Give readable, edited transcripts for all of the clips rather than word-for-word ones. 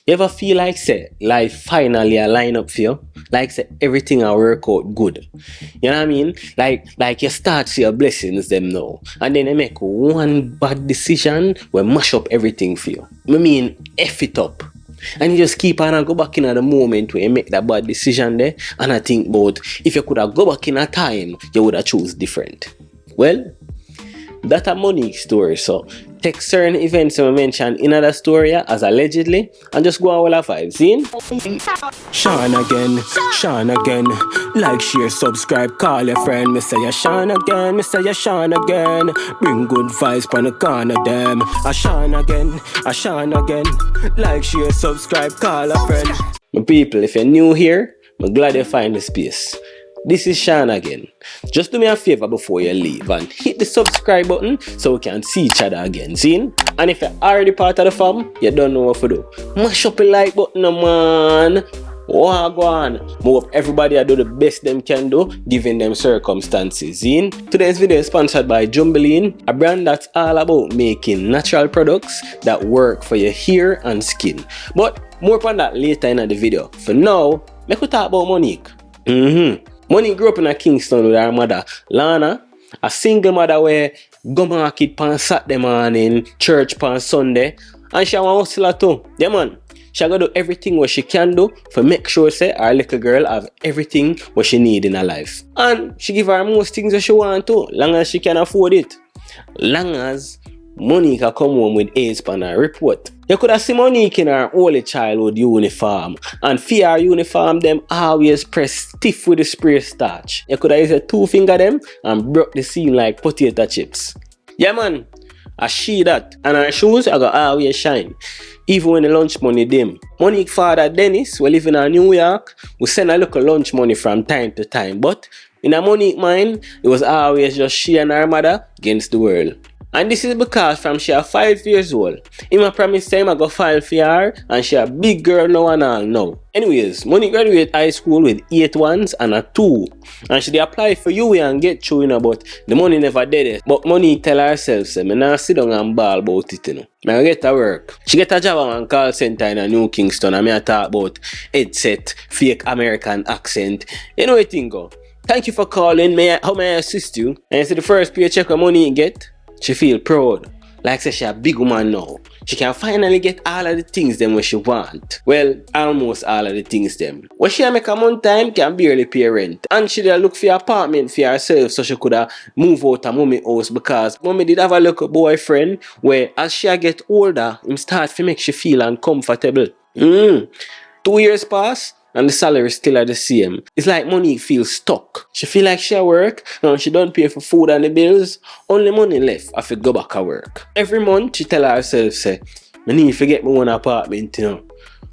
You ever feel like say life finally a line up for you? Like say everything will work out good. You know what I mean? Like you start see your blessings them now. And then you make one bad decision will mash up everything for you. I mean F it up. And you just keep on and go back in at the moment where you make that bad decision there. And I think about if you could have go back in a time, you would have choose different. Well, that's a Monique story. So take certain events I mentioned in other story as allegedly and just go on with a vibe. See? Shawn again. Like, share, subscribe, call your friend. Me say Shawn again. Bring good vibes on the corner them. Shawn again. Like, share, subscribe, call a friend. My people, if you're new here, I'm glad you find the space. This is Shawn again. Just do me a favor before you leave and hit the subscribe button so we can see each other again, see? And if you're already part of the fam, you don't know what to do. Mash up the like button, man. Wagwan. Move up everybody do the best them can do, given them circumstances, see? Today's video is sponsored by Jumbileen, a brand that's all about making natural products that work for your hair and skin. But more on that later in the video. For now, make we talk about Monique. Monique grew up in Kingston with her mother, Lana, a single mother where go market on Saturday morning, church on Sunday, and she want hustle too. Yeah man, she gotta do everything what she can do for make sure say our little girl have everything what she need in her life. And she give her most things that she want to, long as she can afford it. Long as Monique come home with A's on her report. You could have seen Monique in her early childhood uniform, and for her uniform them always press stiff with the spray starch. You could have used 2 finger them and broke the seam like potato chips. Yeah man, I see that. And her shoes I got always shine, even when the lunch money dim. Monique father Dennis, we live in New York, we send a little lunch money from time to time, but in a Monique mind, it was always just she and her mother against the world. And this is because from she 5 years old, in my promise time I go file for her and she a big girl now and all now. Anyways, Monique graduated high school with 8 1s and a 2. And she apply for UWI and get through, but the money never did it. But Monique tell herself, say, me nah sit down and ball about it, I get to work. She get a job at a call center in a New Kingston and I talk about headset, fake American accent. You know what thing go. Thank you for calling. How may I assist you? And you see the first paycheck of Monique get? She feel proud, like say she a big woman now. She can finally get all of the things them what she want. Well, almost all of the things them. When she make a month time, can barely pay rent. And she did look for an apartment for herself so she could move out of mommy house because mommy did have a little boyfriend where as she get older, him start to make she feel uncomfortable. 2 years pass. And the salary is still at the same. It's like Monique feels stuck. She feel like she at work and she don't pay for food and the bills. Only money left if she go back at work. Every month she tell herself, say, I need to get my own apartment,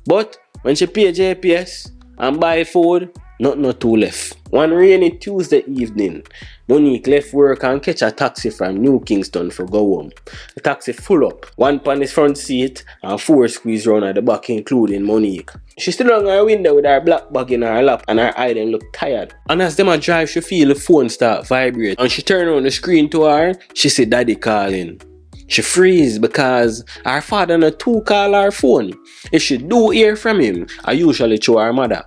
But when she pay JPS and buy food, not too left. One rainy Tuesday evening, Monique left work and catch a taxi from New Kingston for go home. The taxi full up, 1 on his front seat and 4 squeeze round at the back including Monique. She stood on her window with her black bag in her lap and her eye then look tired. And as them a drive, she feel the phone start vibrate. And she turn on the screen to her, she see daddy calling. She freeze because her father not too call her phone. If she do hear from him, I usually show her mother.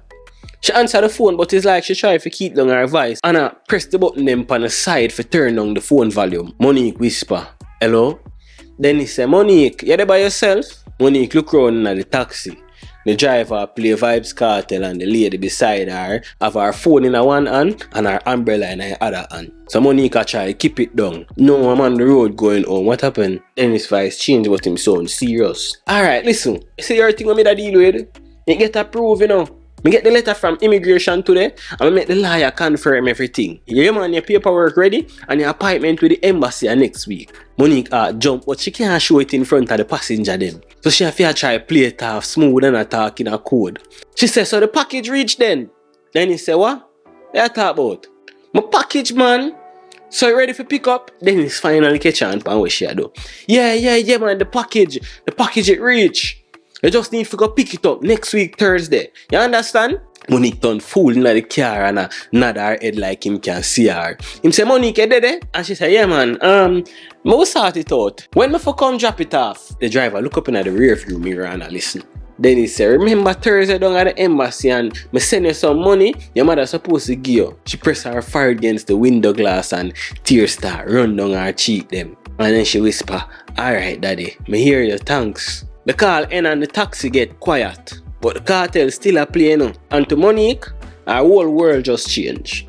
She answer the phone but it's like she try to keep down her voice and I press the button them on the side to turn down the phone volume. Monique whisper, hello? Then he say, Monique, you there by yourself? Monique look round at the taxi. The driver play Vibes Cartel and the lady beside her have her phone in one hand and her umbrella in her other hand. So Monique try keep it down. No, I'm on the road going home. What happened? Then his voice changed but him sound serious. Alright, listen. You see everything with me that deal with? It get approved, Me get the letter from immigration today and I make the lawyer confirm everything. You man, your paperwork ready and your appointment with the embassy next week. Monique jump but she can't show it in front of the passenger then. So she have to try play it off smooth and attack in a code. She says, so the package reached then? Then he say, what? What talk about? My package man. So you ready for pick up? Then he's finally catch on what she do. Yeah man, the package it reach. You just need to go pick it up next week Thursday. You understand? Monique done fool in the car and nod her head like him can see her. Him say, Monique, you there? And she say, yeah man, I sort it out. When me for come drop it off, the driver look up in the rear view mirror and listen. Then he said, remember Thursday down at the embassy and me send you some money your mother supposed to give you. She pressed her forehead against the window glass and tears start run down her cheek them. And then she whisper, alright daddy, me hear you, thanks. The call end and the taxi get quiet. But the cartel still a play now. And to Monique, her whole world just changed.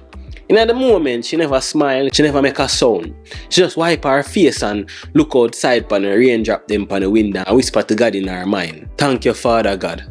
In the moment, she never smiled, she never make a sound. She just wipe her face and look outside pan the raindrop them pan the window and whisper to God in her mind. Thank you, Father God.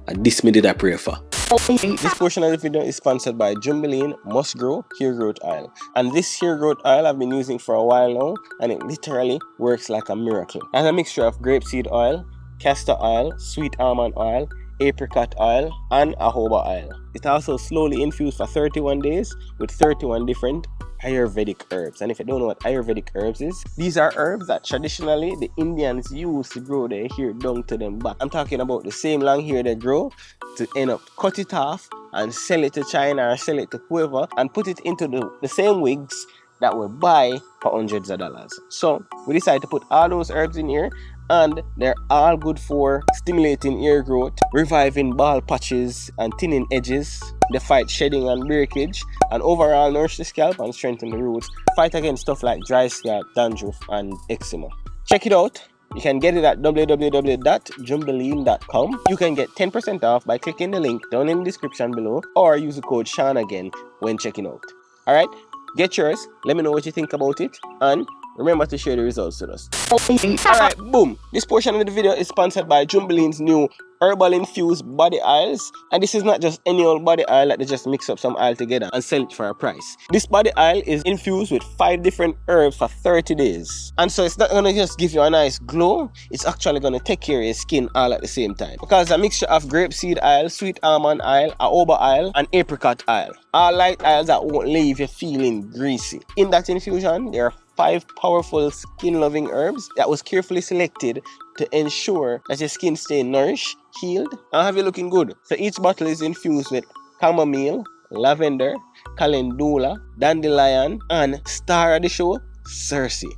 And this me did I pray for. This portion of the video is sponsored by Jumbileen Must Grow Hair Growth Oil. And this hair growth oil I've been using for a while now, and it literally works like a miracle. It has a mixture of grapeseed oil, castor oil, sweet almond oil, apricot oil, and jojoba oil. It also slowly infused for 31 days with 31 different Ayurvedic herbs. And if you don't know what Ayurvedic herbs is, these are herbs that traditionally the Indians use to grow their hair down to them back. I'm talking about the same long hair they grow to end up cut it off and sell it to China or sell it to whoever and put it into the same wigs that we buy for hundreds of dollars. So we decided to put all those herbs in here, and they're all good for stimulating hair growth, reviving bald patches and thinning edges. They fight shedding and breakage, and overall nourish the scalp and strengthen the roots. Fight against stuff like dry scalp, dandruff, and eczema. Check it out. You can get it at www.jumbileen.com. You can get 10% off by clicking the link down in the description below, or use the code Shawn again when checking out. Alright, get yours, let me know what you think about it, and remember to share the results with us. Alright, boom. This portion of the video is sponsored by Jumbileen's new Herbal Infused body oils. And this is not just any old body oil that they just mix up some oil together and sell it for a price. This body oil is infused with 5 different herbs for 30 days. And so it's not going to just give you a nice glow. It's actually going to take care of your skin all at the same time. Because a mixture of grapeseed oil, sweet almond oil, jojoba oil, and apricot oil. All light oils that won't leave you feeling greasy. In that infusion, there are 5 powerful skin-loving herbs that was carefully selected to ensure that your skin stay nourished, healed, and have you looking good. So each bottle is infused with chamomile, lavender, calendula, dandelion, and star of the show, cerci.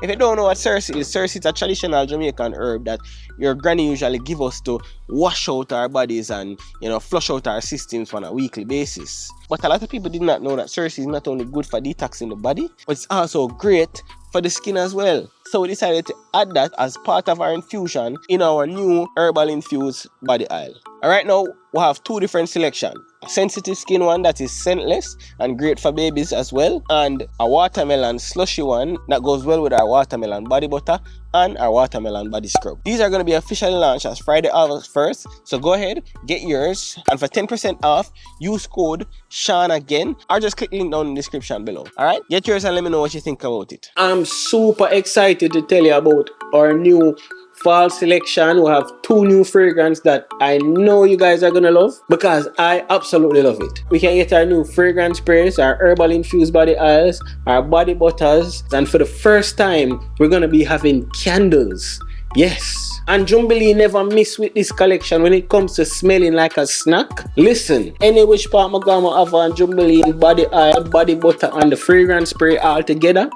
If you don't know what cerci is a traditional Jamaican herb that your granny usually give us to wash out our bodies and, flush out our systems on a weekly basis. But a lot of people did not know that cerci is not only good for detoxing the body, but it's also great for the skin as well. So we decided to add that as part of our infusion in our new Herbal Infused body oil. Alright, now we have 2 different selections. A sensitive skin one that is scentless and great for babies as well, and a watermelon slushy one that goes well with our watermelon body butter and our watermelon body scrub. These are going to be officially launched as Friday, August 1st. So go ahead, get yours, and for 10% off, use code Shawn again, or just click link down in the description below. Alright, get yours and let me know what you think about it. I'm super excited to tell you about our new fall selection. We have 2 new fragrances that I know you guys are gonna love because I absolutely love it. We can get our new fragrance sprays, our herbal infused body oils, our body butters, and for the first time we're gonna be having candles. Yes, and Jumbileen never miss with this collection when it comes to smelling like a snack. Listen, any which part my gonna have on Jumbileen body oil, body butter, and the fragrance spray all together,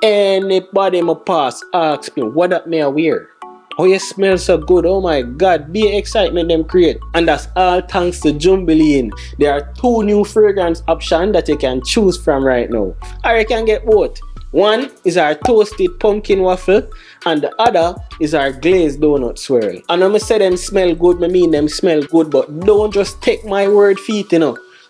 anybody my pass asks me what that may I wear. Oh, you smell so good. Oh my God, be excitement them create. And that's all thanks to Jumbileen. There are 2 new fragrance options that you can choose from right now. Or you can get both. One is our toasted pumpkin waffle, and the other is our glazed donut swirl. And when I say them smell good, I mean them smell good, but don't just take my word for it,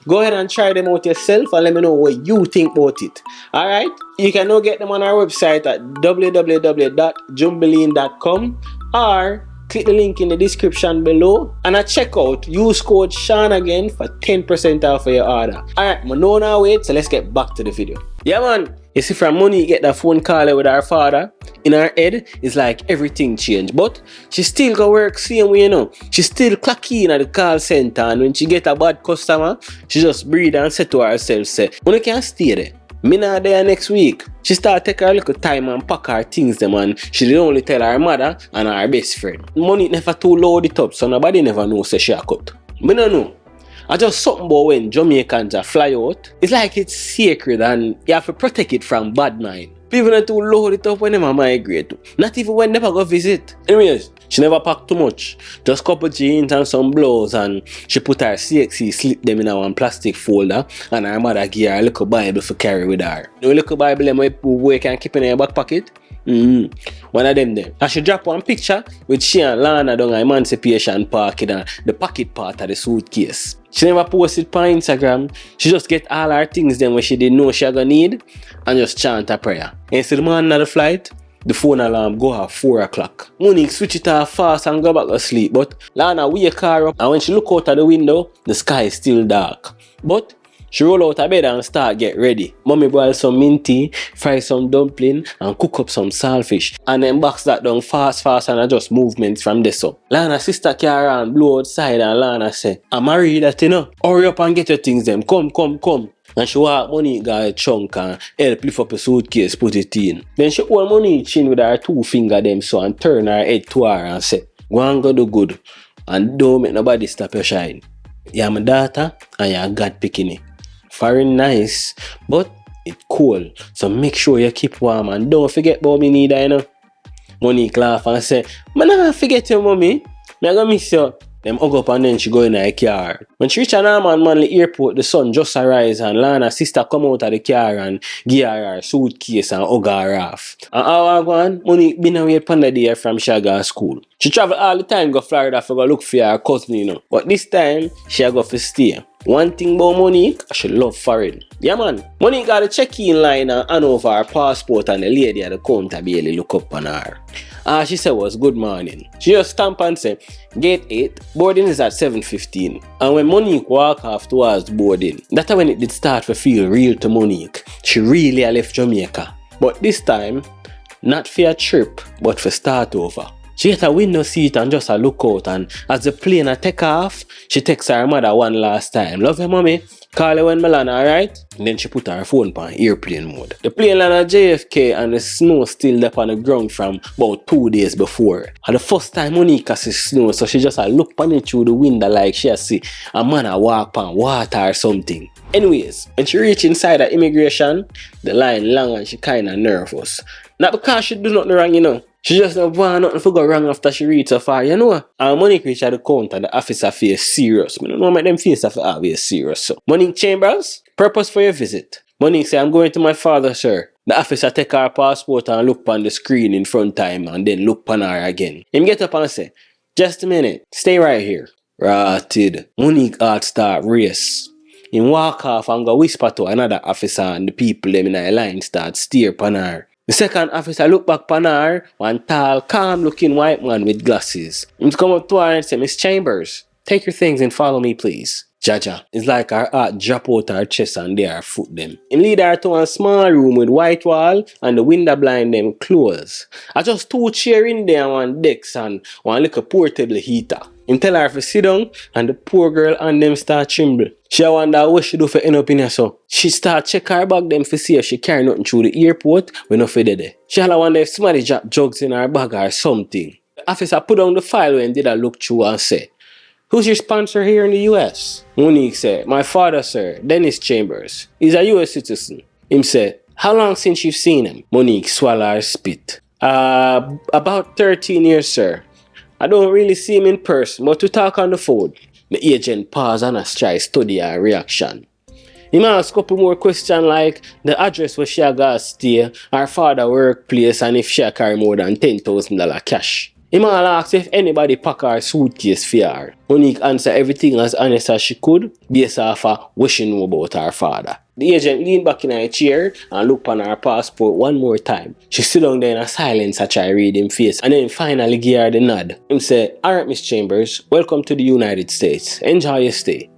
Go ahead and try them out yourself and let me know what you think about it. Alright? You can now get them on our website at www.jumbileen.com or click the link in the description below, and at checkout use code Shawn again for 10% off of your order. Alright, I know now wait, so let's get back to the video. Yeah man, you see from Monique get that phone call with her father, in her head it's like everything changed, but she still go work same way, She still clock in at the call center, and when she get a bad customer, she just breathe and say to herself, say, "When can stay there? Me not there next week." She start take her little time and pack her things them, and she did only tell her mother and her best friend. Money never too loud it up, so nobody never know say she a cut. Me no know. I just something about when Jamaicans are fly out. It's like it's sacred and you have to protect it from bad mind. People not too load it up when they migrate. Not even when they go visit. Anyways, She never packed too much. Just couple jeans and some blouse, and she put her CXC, slip them in one plastic folder, and her mother gave her a little Bible for carry with her. You know, little Bible them where can keep in her back pocket? One of them there. And she drop one picture with she and Lana down at Emancipation Park in the pocket part of the suitcase. She never posted on Instagram. She just get all her things then where she didn't know she gonna need and just chant a prayer. And so the morning of the flight, the phone alarm go off 4 o'clock. Monique switch it off fast and go back to sleep. But Lana wake her up, and when she look out of the window, the sky is still dark. But she roll out of bed and start get ready. Mommy boil some minty, fry some dumpling, and cook up some saltfish. And then box that down fast and adjust movements from this up. Lana's sister carry on, blow outside, and Lana say, I'm married that you know. Hurry up and get your things them. Come. And she walk Monique got a chunk and help lift up a suitcase, put it in. Then she hold Monique chin with her 2 finger them so and turn her head to her and say, go and go do good. And don't make nobody stop your shine. You're my daughter and you're God picking it. Foreign nice, but it's cold. So make sure you keep warm and don't forget about me neither, you know. Monique laugh and say, man, I forget you, mommy. Me gonna miss you. Them hug up and then she go in her car. When she reach an Manly airport, the sun just arise and Lana's sister come out of the car and give her suitcase and hug her off. And how I go on, Monique been away upon the day from Shaga school. She travel all the time go Florida for go look for her cousin, you know. But this time, she go for stay. One thing about Monique, she love foreign. Yeah man, Monique got a check-in line and hand over her passport and the lady at the counter barely look up on her. She said was good morning. She just stamp and say, gate 8, boarding is at 7:15. And when Monique walk off towards boarding, that's when it did start to feel real to Monique. She really left Jamaica. But this time, not for a trip, but for start over. She get a window seat and just a look out, and as the plane take off, she texts her mother one last time. Love you, mommy. Call you when I land, alright? And then she put her phone on airplane mode. The plane land at JFK and the snow still up on the ground from about 2 days before. And the first time Monique see snow, so she just look on it through the window like she see a man walk on water or something. Anyways, when she reach inside the immigration, the line long and she kinda nervous. Not because she do nothing wrong, you know. She just don't want nothing to go wrong after she reach so far, you know. And Monique reach at the counter, the officer face serious. I don't know make them face of always serious. So Monique Chambers, purpose for your visit. Monique say, I'm going to my father, sir. The officer take her passport and look on the screen in front of him and then look on her again. Him get up and say, just a minute, stay right here. Rotted. Monique heart start race. Him walk off and go whisper to another officer and the people them in the line start stare upon her. The second officer look back upon her, one tall, calm-looking white man with glasses. He come up to her and say, Miss Chambers, take your things and follow me, please. Jaja. It's like her heart drop out her chest and there foot them. He lead her to a small room with white wall and the window blind them closed. I just 2 chairs in there and 1 desk and 1 little portable heater. Him tell her to sit down and the poor girl and them start tremble. She wonder what she do for end up in here so. She start check her bag them to see if she carry nothing through the airport when no for there. She wonder if somebody drop drugs in her bag or something. The officer put down the file and did a look through and say, who's your sponsor here in the US? Monique said, my father, sir, Dennis Chambers. He's a US citizen. Him said, how long since you've seen him? Monique swallow her spit. About 13 years, sir. I don't really see him in person, but we talk on the phone. The agent pause and try to study her reaction. He ask a couple more questions like the address where she got stay, her father's workplace, and if she carry more than $10,000 cash. He ask if anybody pack her suitcase for her. Monique answer everything as honest as she could, based off of what she know about her father. The agent leaned back in her chair and looked on her passport one more time. She sit down there in a silence and try to read him face and then finally give her the nod. Him say, alright Miss Chambers, welcome to the United States. Enjoy your stay.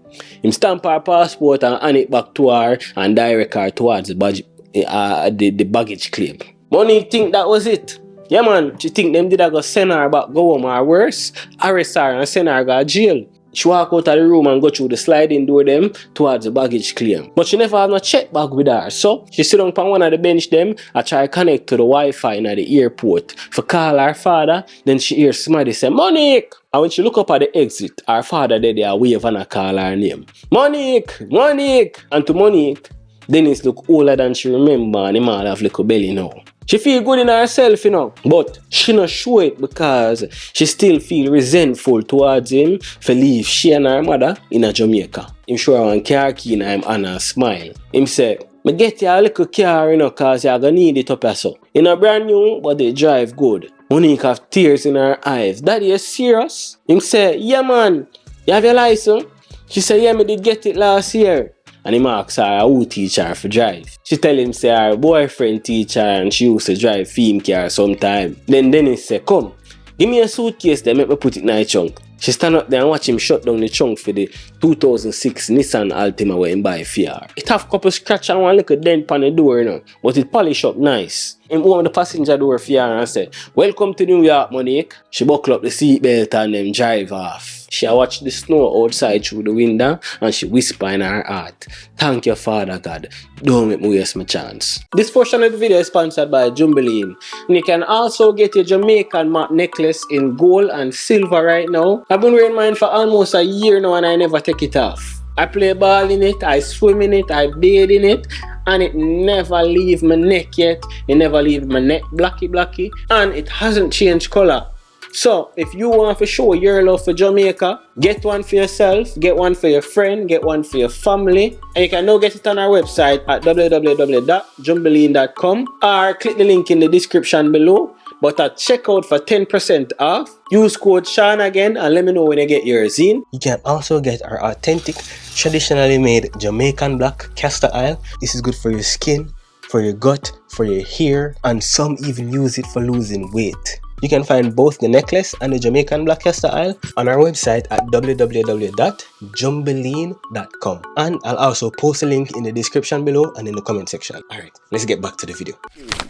Him stamp her passport and hand it back to her and direct her towards the baggage claim. Monique think that was it. Yeah man, she think them did go send her back go home or worse, arrest her and send her to jail. She walk out of the room and go through the sliding door them towards the baggage claim. But she never have no check bag with her. So she sit down on one of the bench them and try to connect to the Wi-Fi in the airport. For call her father, then she hears somebody say, Monique! And when she look up at the exit, her father there wave and call her name. Monique! Monique! And to Monique, Dennis look older than she remember and him all have little belly now. She feel good in herself, you know, but she not show it because she still feel resentful towards him for leave she and her mother in a Jamaica. Him show her one car key in him and a smile. Him say, me get you a little car, you know, cause you're gonna need it up here so. In a brand new, but they drive good. Monique have tears in her eyes. Daddy, you serious? Him say, yeah man, you have your license? She say, yeah, me did get it last year. And he asks her who teach her for drive. She tell him say her boyfriend teach her and she used to drive theme car sometime. Then Dennis say, come, give me a suitcase then make me put it in her trunk. She stand up there and watch him shut down the trunk for the 2006 Nissan Altima where he buy for her. It have couple scratch and one little dent on the door, you know, but it polish up nice. He open the passenger door for her and say, welcome to New York, Monique. She buckle up the seatbelt and then drive off. She watch the snow outside through the window and she whisper in her heart, thank you, Father God, don't make me waste my chance. This portion of the video is sponsored by Jumbileen. And you can also get a Jamaican necklace in gold and silver right now. I've been wearing mine for almost a year now and I never take it off. I play ball in it, I swim in it, I bathe in it, and it never leave my neck yet. It never leave my neck blacky, and it hasn't changed color. So, if you want to show your love for Jamaica, get one for yourself, get one for your friend, get one for your family. And you can now get it on our website at www.jumbileen.com or click the link in the description below. But at checkout for 10% off, use code Shawn again and let me know when you get yours in. You can also get our authentic, traditionally made Jamaican black castor oil. This is good for your skin, for your gut, for your hair, and some even use it for losing weight. You can find both the necklace and the Jamaican black castor oil on our website at www.jumbileen.com. And I'll also post a link in the description below and in the comment section. Alright, let's get back to the video.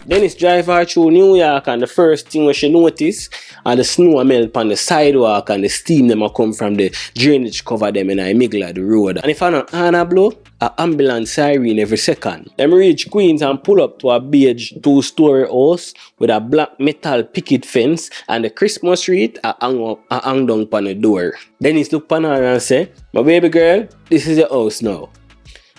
Dennis drive her through New York and the first thing when she noticed are the snow melt on the sidewalk and the steam them a come from the drainage cover them in a middle of the road. And if I not Anna blow, an ambulance siren every second. Them reach Queens and pull up to a beige 2-story house with a black metal picket fence and the Christmas wreath hang down on the door. Dennis look upon her and say, my baby girl, this is your house now.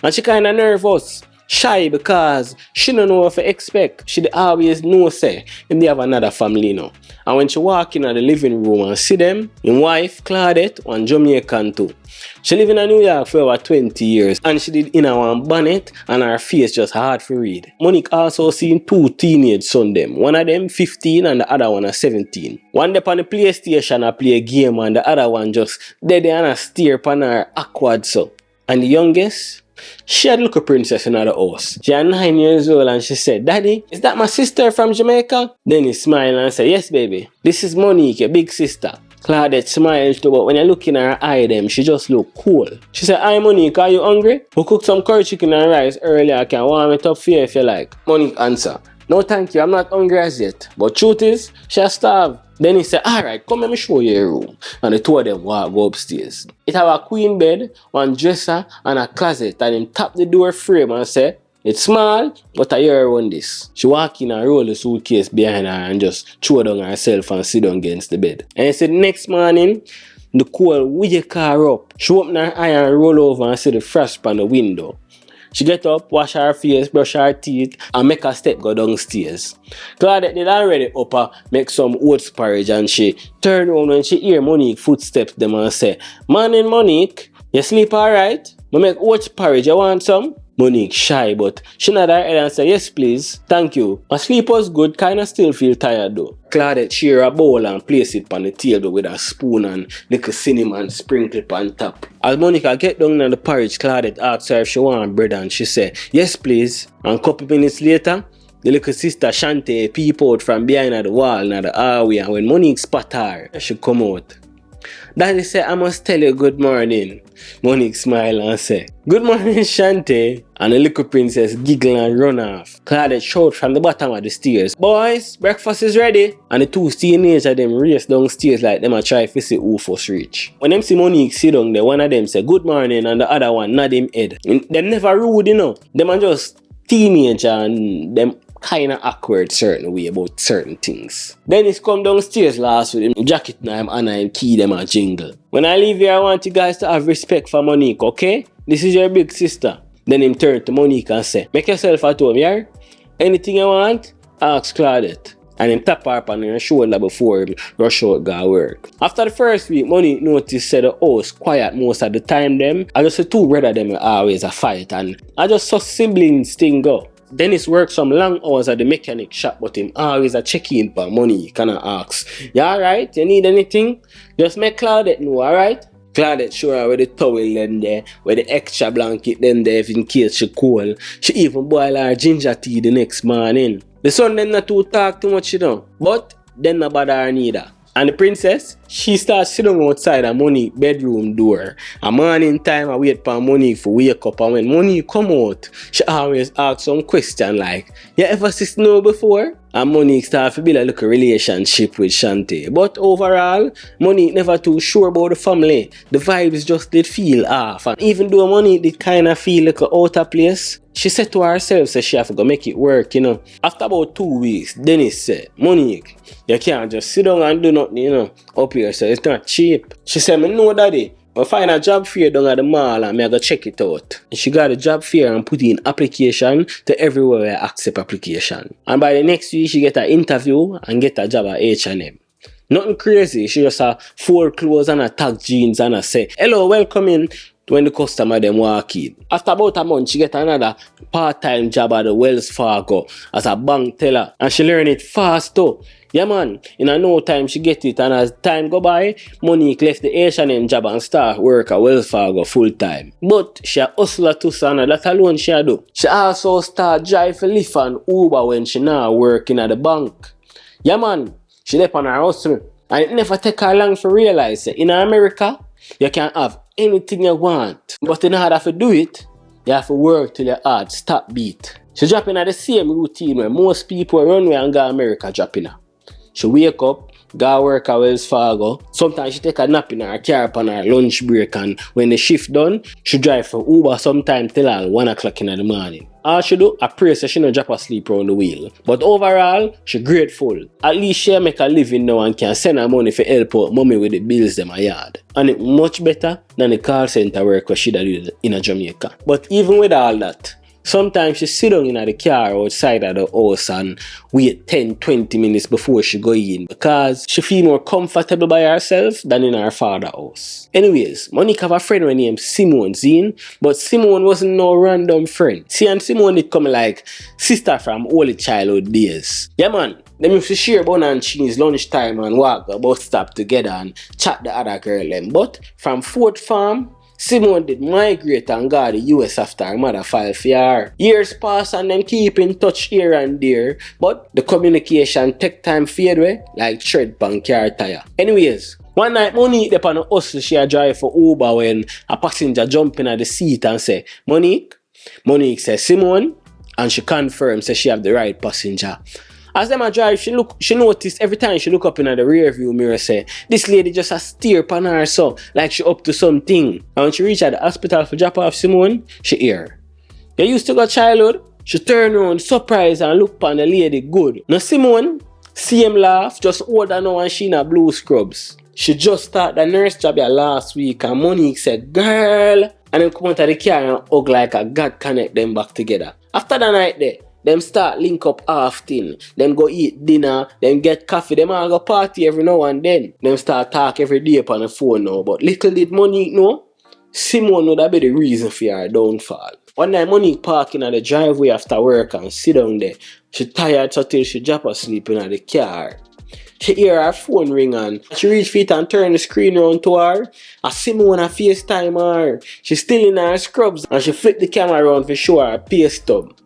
And she kinda nervous, shy because she don't know what to expect. She always know say him they have another family now. And when she walk in the living room and see them, my wife Claudette, one Jamaican too. She live in New York for over 20 years and she did in one bonnet and her face just hard to read. Monique also seen 2 teenage sons them. One of them 15 and the other one 17. One dey on the PlayStation and play a game and the other one just dead and a stare upon her awkward so. And the youngest, she had a little princess in the house. She had 9 years old and she said, Daddy, is that my sister from Jamaica? Then he smiled and said, yes baby, this is Monique, your big sister. Claudette smiled too, but when you look in her eye them, she just look cool. She said, hi Monique, are you hungry? We cooked some curry chicken and rice earlier, I can warm it up for you if you like. Monique answer, no thank you, I'm not hungry as yet. But truth is, she starved. Then he said, alright, come let me show you your room. And the two of them walk go upstairs. It have a queen bed, one dresser, and a closet. And him tap the door frame and say, it's small, but I hear on this. She walk in and roll the suitcase behind her and just throw down herself and sit down against the bed. And he said next morning, the cold with your car up. She open her eye and roll over and see the frost on the window. She get up, wash her face, brush her teeth, and make a step go downstairs. Claudette did already up make some oats porridge and she turn around when she hear Monique footsteps them and say, morning Monique, you sleep alright? I make oats porridge, you want some? Monique shy, but she nod her head and say, yes please, thank you. My sleep was good, kinda still feel tired though. Claudette share a bowl and place it on the table with a spoon and little cinnamon sprinkle on top. As Monica get down on the porridge, Claudette asks her if she want bread and she say, yes please. And a couple minutes later, the little sister Shante peep out from behind the wall in the hallway and when Monique spot her, she come out. Daddy said, I must tell you good morning. Monique smile and say, good morning Shante. And the little princess giggle and run off. Claudette shout from the bottom of the stairs, boys, breakfast is ready. And the 2 teenagers them race downstairs like them a try to see who first reach. When them see Monique sit down there, one of them say good morning and the other one nod him head. And them never rude, you know. Them are just teenager and them kinda awkward certain way about certain things. Dennis come downstairs last with him jacket and him and him key them a jingle. When I leave here, I want you guys to have respect for Monique, okay? This is your big sister. Then him turn to Monique and say, make yourself at home, yeah? Anything you want, asked Claudette. And him tap her up on her shoulder before him rush out go work. After the first week, Monique noticed that the house quiet most of the time them. I just see two brothers them always a fight and I just saw siblings thing go. Dennis worked some long hours at the mechanic shop but him always a check in for Monique and I ask, you alright? You need anything? Just make Claudette know, alright? Claudette show her with the towel them there, with the extra blanket them there in case she cold. She even boil her ginger tea the next morning. The son them not too talk too much, you know, but them not bother her neither. And the princess, she starts sitting outside her Monique bedroom door. A morning time I wait for Monique for wake up and when Monique come out, she always asks some question like, you ever see snow before? And Monique start to build a little relationship with Shantae. But overall, Monique never too sure about the family. The vibes just did feel off. And even though Monique did kind of feel like an out of place, she said to herself that she have to go make it work, you know. After about 2 weeks, Dennis said, Monique, you can't just sit down and do nothing, you know, up here, so it's not cheap. She said, me know daddy, I'll find a job fair down at the mall and I go check it out. And she got a job fair and put in application to everywhere I accept application. And by the next week, she get an interview and get a job at H&M. Nothing crazy, she just a full clothes and a tag jeans and I say, hello, welcome in. When the customer them walk in. After about a month, she get another part-time job at the Wells Fargo as a bank teller. And she learn it fast too. Yeah man, in a no time she get it and as time go by, Monique left the H&M job and start work at Wells Fargo full time. But she a hustler too son, that alone she a do. She also start drive for Lyft and Uber when she now working at the bank. Yeah man, she left on her hustle. And it never take her long to realize that in America, you can have anything you want. But in order to do it, you have to work till your heart stop beat. She dropping at the same routine where most people run away and go to America dropping her. She wake up, go work at Wells Fargo. Sometimes she take a nap in her car upon her lunch break and when the shift done, she drive for Uber sometime till 1 o'clock in the morning. All she do, I pray so she no drop asleep around the wheel. But overall, she grateful. At least she make a living now and can send her money for help out mommy with the bills them a yard. And it much better than the call center work where she did in a Jamaica. But even with all that, sometimes she sit down in the car outside of the house and wait 10-20 minutes before she go in because she feel more comfortable by herself than in her father's house. Anyways, Monique have a friend named Simone Zine, but Simone wasn't no random friend. She and Simone did come like sister from early childhood days. Yeah man, them used to share bun and cheese lunchtime and walk the bus stop together and chat the other girl them. But from Fort Farm, Simone did migrate and go to the US after her mother filed for her. Years pass and them keep in touch here and there, but the communication take time fade away like thread pan car tire. Anyways, one night Monique upon the hustle she a drive for Uber when a passenger jump in at the seat and say, Monique? Monique says Simone and she confirms that she have the right passenger. As them a drive, she noticed every time she look up in the rear view mirror say, this lady just a steer upon her so, like she up to something. And when she reach at the hospital for drop off Simone, she hear. You used to go childhood? She turn around, surprised and look upon the lady good. Now Simone, see him laugh, just older now and she in a blue scrubs. She just start the nurse job here last week and Monique said, girl. And then come out of the car and hug like a God connect them back together. After the night there, them start link up often. Them go eat dinner. Them get coffee. Them all go party every now and then. Them start talk every day upon the phone now. But little did Monique know, Simone would have been the reason for her downfall. One night Monique parking at the driveway after work and sit down there. She tired so till she drop asleep in the car. She hear her phone ring and she reach feet and turn the screen around to her. And Simone a FaceTime her. She still in her scrubs and she flip the camera around to show her pay stub.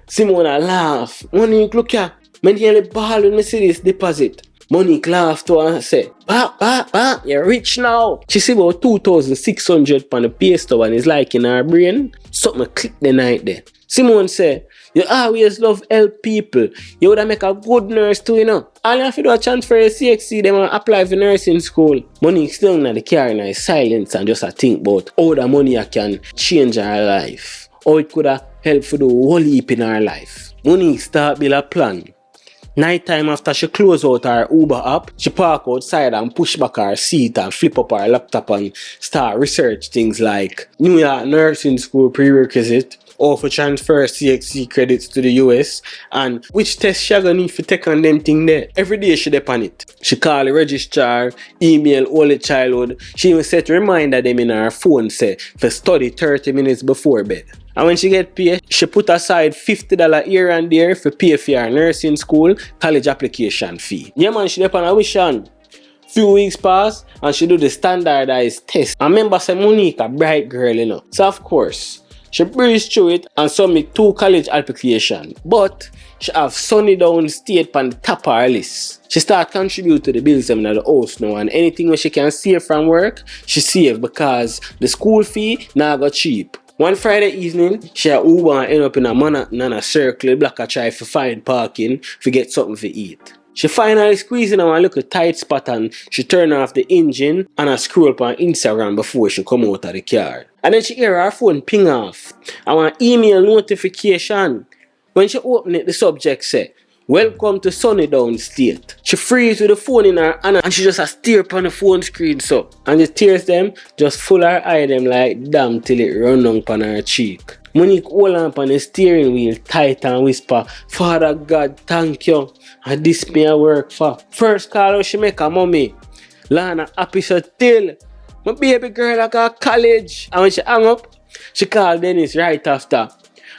Simone a laugh. Monique, look here. Me nearly ball when me see this deposit. Monique laugh to her and say, Ba, you're rich now. She see about 2,600 on the pay stub and it's like in her brain. Something click the night there. Simone say, you always love help people. You would make a good nurse too, you know. All you have to do a transfer your CXC, them and apply for nursing school. Monique still in the car in silence and just a think about how the money can change her life. How it could have helped for the whole heap in her life. Monique start build a plan Nighttime after she close out her Uber app, she park outside and push back her seat and flip up her laptop and start research things like New York nursing school prerequisite, or for transfer CXC credits to the US, and which test she gonna need for take on them thing there. Every day she dep on it. She call the registrar, email all the childhood. She even set reminder them in her phone say for study 30 minutes before bed. And when she get paid, she put aside $50 here and there for pay for her nursing school college application fee. Yeah man, she dep on a vision. Few weeks pass and she do the standardized test. And remember say Monique a bright girl, you know. So of course, she breezed through it and submit 2 college applications. But she have SUNY Downstate on the top of her list. She start contribute to the bills in the house now, and anything where she can save from work, she save because the school fee now got cheap. One Friday evening, she had Uber and end up in a Manhattan and a circle block a try for find parking to get something to eat. She finally squeezed in a little tight spot and she turned off the engine and I scroll up on Instagram before she come out of the car. And then she hear her phone ping off. And an email notification. When she open it, the subject say, "Welcome to SUNY Downstate." She freeze with the phone in her hand and she just a stare upon the phone screen so. And the tears them just full her eye them like damn till it run down upon her cheek. Monique hold on upon the steering wheel tight and whisper, "Father God, thank you. And this me a work for." First call out she make her mommy. Lana happy so till. My baby girl I got college. And when she hang up, she called Dennis right after.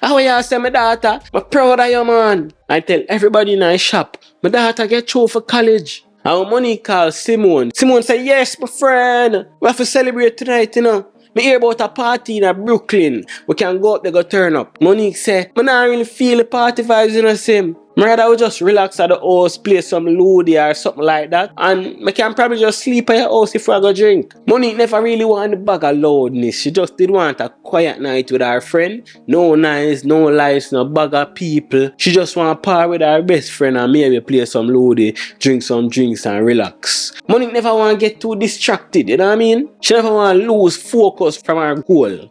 "How you say my daughter? I'm proud of you, man." I tell everybody in our shop, my daughter get through for college. And when Monique called Simone say, "Yes, my friend. We have to celebrate tonight, you know. Me hear about a party in Brooklyn. We can go up there, go turn up." Monique say, "I don't really feel the party vibes in the same. I'd rather just relax at the house, play some Ludi or something like that. And I can probably just sleep at your house if I go drink." Monique never really wanted the bag of loudness. She just did want a quiet night with her friend. No noise, no lights, no bag of people. She just want to par with her best friend and maybe play some Ludi, drink some drinks and relax. Monique never want to get too distracted, you know what I mean? She never want to lose focus from her goal.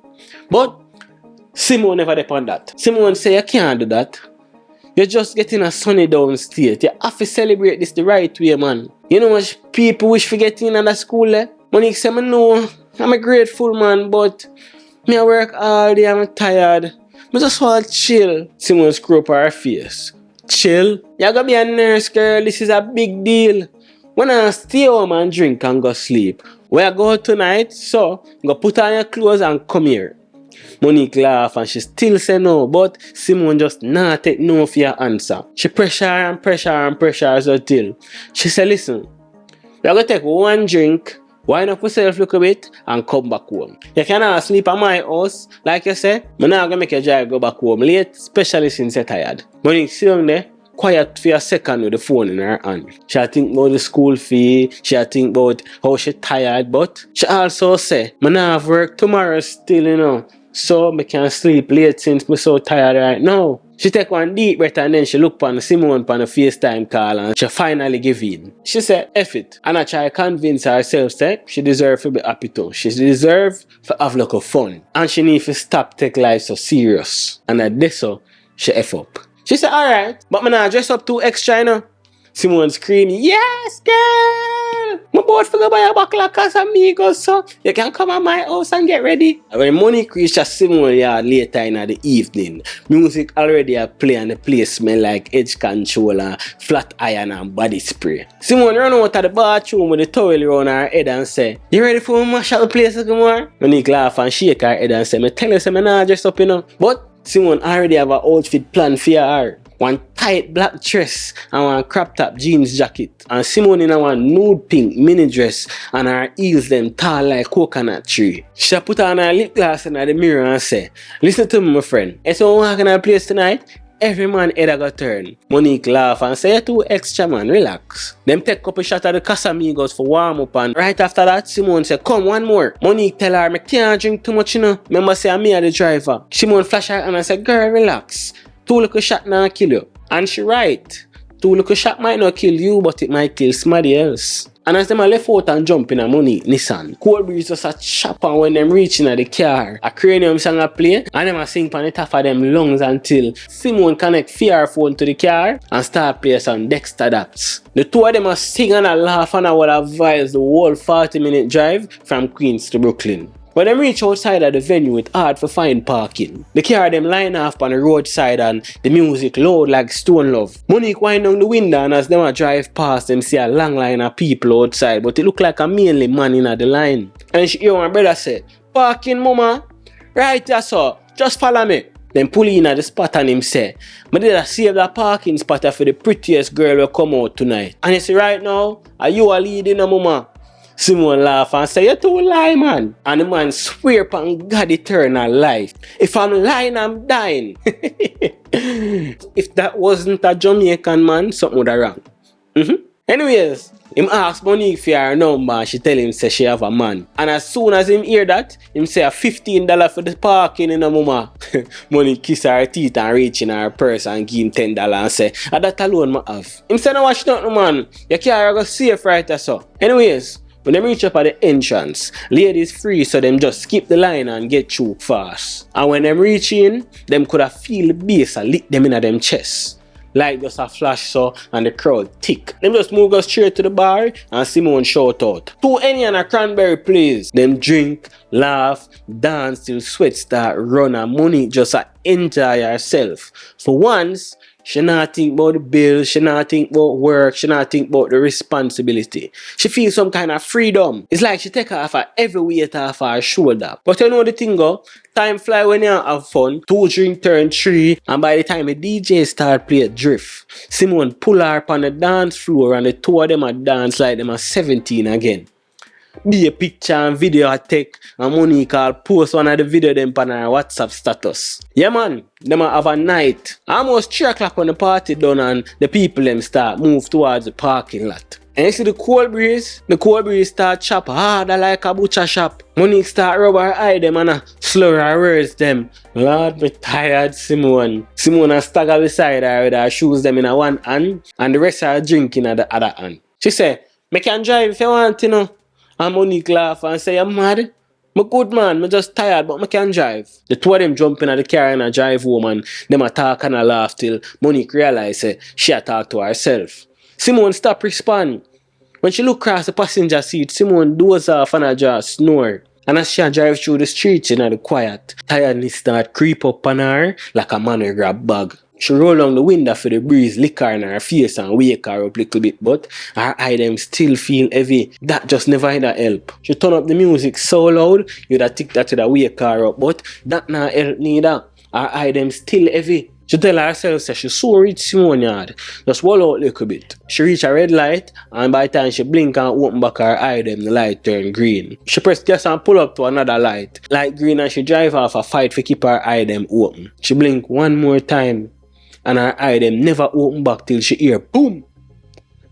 But Simone never depend on that. Simone say, "You can't do that. You're just getting a SUNY Downstate. You have to celebrate this the right way, man. You know what people wish for getting in the school, eh?" Monique say, "I know, I'm a grateful man, but me I work all day, I'm tired. I just want to chill." Simone screw up her face. "Chill? You're gonna be a nurse, girl. This is a big deal. When I stay home and drink and go sleep. Where I go tonight, so go put on your clothes and come here." Monique laugh and she still say no, but Simone just not take no for your answer. She pressure and pressure and pressure until she say, "Listen, we're gonna take one drink, wind up yourself a little bit and come back home. You cannot sleep at my house, like you say. I'm not gonna make you drive go back home late, especially since you're tired." Monique sit down there, quiet for a second with the phone in her hand. She think about the school fee, she think about how she tired, but she also say, "I not have work tomorrow still, you know. So I can sleep late since I'm so tired right now." She take one deep breath and then she look on Simone on a FaceTime call and she finally give in. She said, "F it." And I try to convince herself that she deserve to be happy too. She deserve to have a lot of fun. And she need to stop take life so serious. And at this so, she F up. She said, "Alright, but I'm not dress up too extra, you know." Simone screaming, "Yes, girl! My boat for go buy a buckle of Casamigos, so you can come at my house and get ready." And when Monique reached Simone yard later in the evening, music already a play and the place smell like edge controller, flat iron and body spray. Simone run out of the bathroom with the towel around her head and say, "You ready for me mash up the place again?" Monique laugh and shake her head and say, "Me tell you, I'm not dressed up, you know." But Simone already have an outfit planned for her. One tight black dress and one crop top jeans jacket. And Simone in one nude pink mini dress and her heels them tall like coconut tree. She put on her lip gloss in the mirror and say, "Listen to me, my friend. If you walk in our place tonight, every man head a go turn." Monique laugh and say, "You too extra, man, relax." Them take up a shot of the Casamigos for warm up and right after that, Simone say, "Come, one more." Monique tell her, "I can't drink too much, you know. Remember say I'm me the driver." Simone flash her and I say, "Girl, relax. 2 little shot now kill you." And she right. 2 little shot might not kill you, but it might kill somebody else. And as them a left out and jump in a Monique Nissan, cold breeze just a chop on when them reaching at the car. A cranium song a play and them a sing on the top of them lungs until Simone connect fear phone to the car and start play some Dexter Daps. The two of them a sing and a laugh and a what a vibes the whole 40-minute drive from Queens to Brooklyn. When them reach outside of the venue, it's hard to find parking. The car them line off on the roadside and the music loud like Stone Love. Monique wind down the window and as them a drive past, them see a long line of people outside, but it look like a mainly man in the line. And she hear my brother say, "Parking, mama. Right there, sir. Just follow me." Then pull in at the spot and him say, "I did a save that parking spot for the prettiest girl will come out tonight." And he say, "Right now, are you a leading a mama?" Simone laugh and say, "You too lie, man." And the man swear upon God eternal life. "If I'm lying, I'm dying." If that wasn't a Jamaican man, something would have wrong. Anyways, him ask Monique for her number and she tell him say she have a man. And as soon as him hear that, him say a $15 for the parking in a mama. Monique kiss her teeth and reach in her purse and give him $10 and say, "That alone I have." Him say, "No watch nothing, man. Your car go safe right there, so." Anyways, when them reach up at the entrance, ladies free so them just skip the line and get through fast. And when them reach in, them could have feel the bass and lick them in them chest. Like just a flash so and the crowd thick. Them just move us straight to the bar and Simone shout out, "To any and a cranberry please." Them drink, laugh, dance till sweat start run and Monique just enjoy herself. For once, she not think about the bills, she not think about work, she not think about the responsibility. She feels some kind of freedom. It's like she take off her every weight off her shoulder. But you know the thing go, time fly when you have fun. 2 drink turn 3 and by the time the DJ start play drift, Simone pull her up on the dance floor and the two of them a dance like them are 17 again. Be a picture and video I take and Monique will post one of the video them on her WhatsApp status. Yeah man, them a have a night. Almost 3 o'clock when the party done and the people them start move towards the parking lot. And you see the cold breeze start chop harder like a butcher shop. Monique start rub her eye them and slur her words them. "Lord, me tired, Simone." Simone a stagger beside her with her shoes them in a one hand and the rest of her drink in the other hand. She say, "Me can drive if you want to know." And Monique laugh and say, "You mad? Me good man, me just tired but me can drive." The two of them jump in the car and a drive home and them a talk and a laugh till Monique realize she a talk to herself. Simone stop respond. When she look across the passenger seat, Simone doze off and a just snore. And as she a drive through the streets in the quiet, tiredness start creep up on her like a man with grab bag. She roll down the window for the breeze lick her in her face and wake her up a little bit, but her eye them still feel heavy. That just never had help. She turn up the music so loud, you'd have think that would wake her up, but that not help neither. Her eye them still heavy. She tell herself that she so reach Simone yard, just wallow out a little bit. She reach a red light and by the time she blink and open back her eye them, the light turn green. She press gas and pull up to another light. Light green and she drive off a fight to keep her eye them open. She blink one more time and her eye them never open back till she hear boom.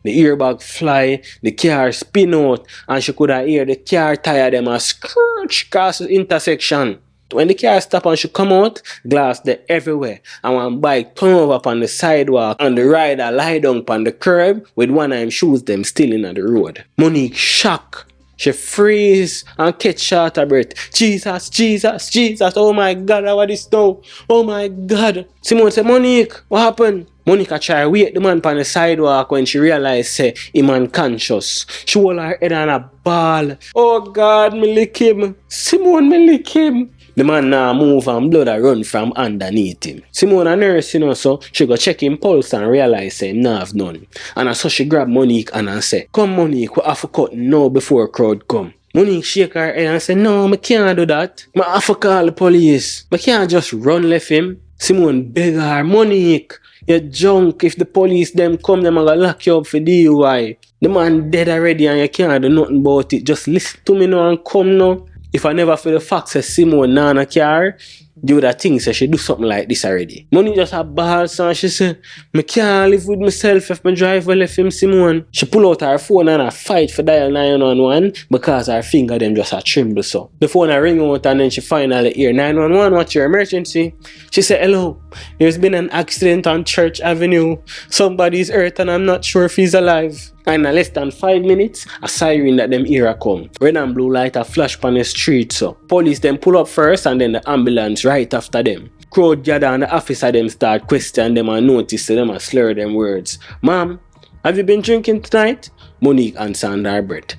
The airbag fly, the car spin out and she could hear the car tire them a scratch across the intersection. When the car stop and she come out, glass there everywhere. And one bike turn over upon the sidewalk and the rider lie down upon the curb with one of him shoes them still in the road. Monique shock. She freeze and catch short of breath. "Jesus, Jesus, Jesus, oh my God, what is now? Oh my God." Simone say, "Monique, what happened?" Monique try wake the man on the sidewalk when she realize say him unconscious. She hold her head on a ball. "Oh God, me lick him. Simone, me lick him." The man now move and blood a run from underneath him. Simone a nurse, so she go check him pulse and realize say him nah have none. And so she grab Monique and say, "Come Monique, we have to cut now before crowd come." Monique shake her head and say, "No, I can't do that. I have to call the police. I can't just run left him." Simone beg her, "Monique, you junk. If the police them come, them gonna lock you up for DUI. The man dead already and you can't do nothing about it. Just listen to me now and come now." If I never feel the fact say Simone nah na car, you would have think say she do something like this already. Monique just a balls and she say, "Me can't live with myself if my driver left him Simone." She pull out her phone and a fight for dial 911 because her finger them just a tremble so. The phone a ring out and then she finally hear 911, "What's your emergency?" She say, "Hello, there's been an accident on Church Avenue. Somebody's hurt and I'm not sure if he's alive." And in less than 5 minutes, a siren that them hear come. Red and blue light a flash on the street so. Police them pull up first and then the ambulance right after them. Crowd gather and the officer them start question them and notice them and slur them words. Ma'am, have you been drinking tonight? Monique answered under her breath.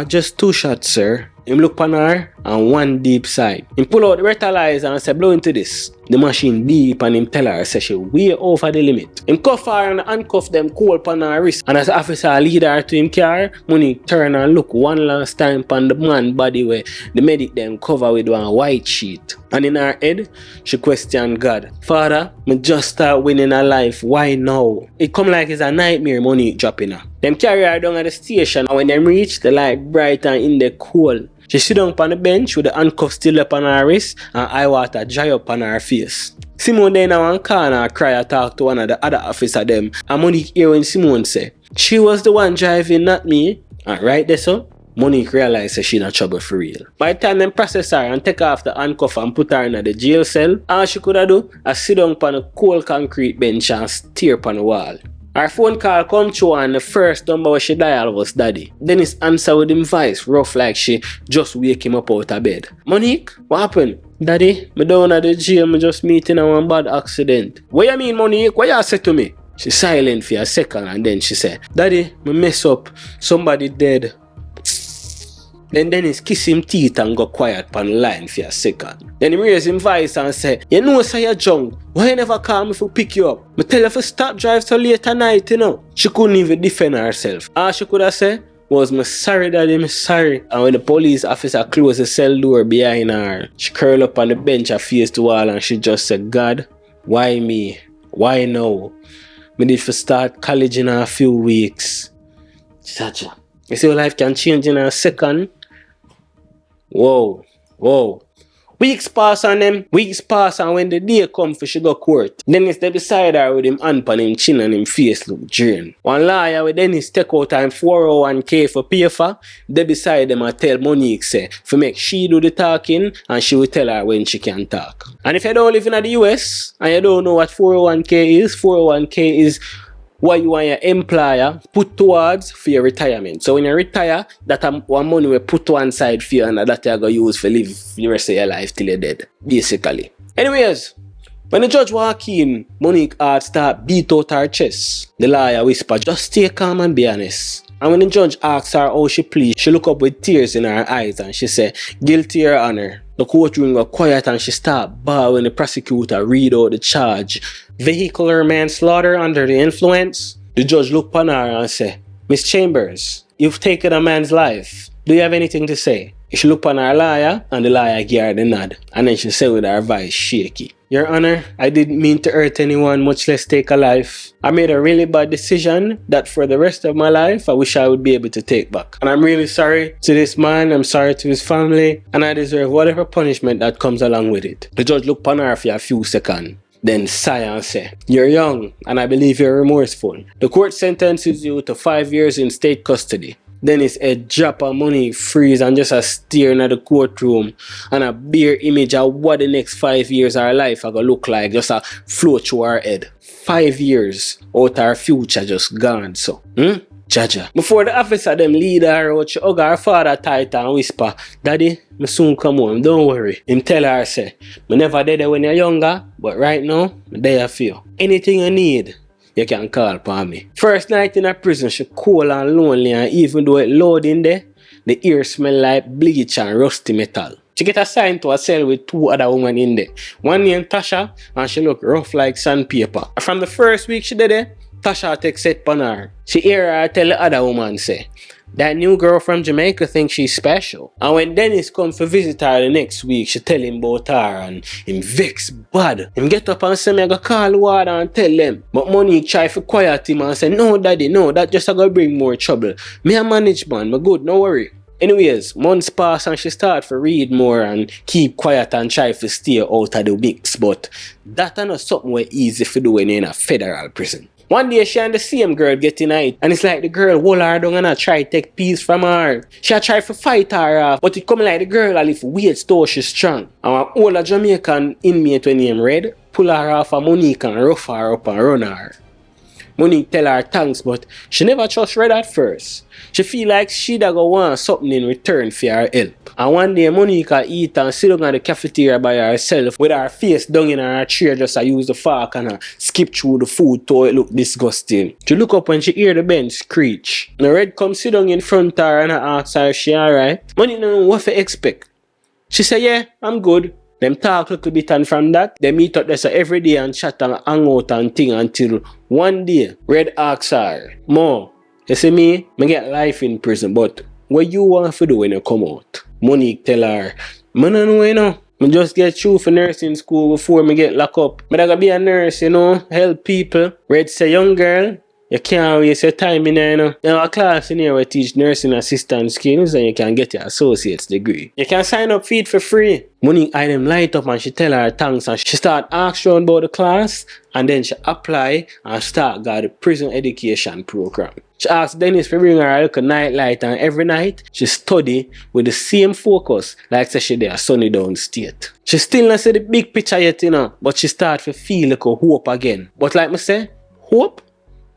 Just 2 shots, sir. Him look pan her and 1 deep side. Him pull out the breathalyzer and say blow into this. The machine beep and him tell her say she way over the limit. Him cuff her and handcuff them cold pan her wrist. And as the officer lead her to him car, Monique turn and look one last time pan the man body where the medic them cover with one white sheet. And in her head, she questioned God. Father, me just start winning her life. Why now? It come like it's a nightmare, Monique dropping her. Them carry her down at the station and when them reach, the light bright and in the cold. She sit down on the bench with the handcuff still up on her wrist and eye water dry up on her face. Simone then in one corner cry and talk to one of the other officer them and Monique hear when Simone say, she was the one driving, not me. And right there so, Monique realized that she in trouble for real. By the time them process her and take off the handcuff and put her in the jail cell, all she could do is sit down on a cold concrete bench and stare upon the wall. Her phone call come through and the first number where she dialed was Daddy. Dennis answered with him voice rough like she just wake him up out of bed. Monique, what happened? Daddy, me down at the jail, me just meeting a one bad accident. What you mean, Monique? What you say to me? She silent for a second and then she said, Daddy, me mess up. Somebody dead. Then Dennis kiss him teeth and go quiet pan the line for a second. Then he raise him voice and say, you know say you're drunk. Why you never call me to pick you up? Me tell you to stop drive so late at night, you know. She couldn't even defend herself. All she could have said was, me sorry Daddy, me sorry. And when the police officer closed the cell door behind her, she curled up on the bench and faced the wall and she just said, God, why me? Why now? Me need to start college in a few weeks. Chacha. You see how life can change in a second? Whoa. Weeks pass on them. Weeks pass and when the day come for she go court, Dennis they beside her with him hand on him chin and him face look drained. One lawyer with Dennis take out time 401k for pay for, they beside them and tell Monique say for make she do the talking and she will tell her when she can talk. And if you don't live in the US and you don't know what 401k is what you and your employer put towards for your retirement. So when you retire, that one money we put to one side for you and that you're going to use for live the rest of your life till you're dead, basically. Anyways, when the judge walk in, Monique heart start beat out her chest. The lawyer whisper, just stay calm and be honest. And when the judge asks her how she plead, she look up with tears in her eyes and she say, guilty, Your Honor. The courtroom got quiet and she start bawl when the prosecutor read out the charge. Vehicular manslaughter under the influence. The judge looked upon her and said, Miss Chambers, you've taken a man's life. Do you have anything to say? She looked upon her lawyer and the lawyer gave her the nod. And then she said with her voice shaky, Your Honor, I didn't mean to hurt anyone, much less take a life. I made a really bad decision that for the rest of my life, I wish I would be able to take back. And I'm really sorry to this man, I'm sorry to his family, and I deserve whatever punishment that comes along with it. The judge looked upon her for a few seconds. Then sigh and say, You're young, and I believe you're remorseful. The court sentences you to 5 years in state custody. Then his head drop and Monique freeze and just a staring at the courtroom and a bare image of what the next 5 years of her life are gonna look like just a flow through her head. 5 years out her future just gone so. Jaja. Before the officer them lead her out, she hug her father tight and whisper, Daddy, me soon come home, don't worry. Him tell her say, me never did it when you're younger, but right now, me there for you. Anything you need, you can call upon me. First night in a prison, she cold and lonely and even though it loud in there, the ear smell like bleach and rusty metal. She get assigned to a cell with 2 other women in there. One named Tasha and she look rough like sandpaper. From the first week she did it, Tasha take set upon her. She hear her tell the other woman say, that new girl from Jamaica thinks she's special. And when Dennis come to visit her the next week, she tell him about her and him vex bad. Him get up and say me I go call water and tell them. But Monique try to quiet him and say, no Daddy, no, that just a go bring more trouble. Me a manage man, me good, no worry. Anyways, months pass and she start to read more and keep quiet and try to stay out of the mix. But that is not something way easy to do when you're in a federal prison. One day she and the same girl get in it and it's like the girl hold her down and I try to take peace from her. She a try to fight her off, but it come like the girl a little weird so she's strong. And one older Jamaican inmate when named Red pull her off a Monique and rough her up and run her. Monique tell her thanks, but she never trust Red at first. She feel like she da go want something in return for her help. And one day Monique eat and sit down at the cafeteria by herself with her face down in her chair just to use the fork and skip through the food till it look disgusting. She look up when she hear the bench screech. The Red come sit down in front of her and ask her if she alright. Monique don't know what to expect. She say, yeah, I'm good. Them talk a little bit, and from that, they meet up there so every day and chat and hang out and thing until one day, Red asks her, Mo, you see me get life in prison, but what you want to do when you come out? Monique tell her, I don't know, you know. I just get through for nursing school before me get locked up. I gotta be a nurse, you know, help people. Red say, young girl, you can't waste your time in there, you know. You have a class in here where teach nursing assistant skills and you can get your associate's degree. You can sign up for it for free. Monique eye them light up and she tell her thanks and she start asking Shawn about the class and then she apply and start got the prison education program. She asked Dennis to bring her a little night light and every night she study with the same focus like say she there at SUNY Downstate. She still not see the big picture yet, you know, but she start to feel like a hope again. But like me say, hope?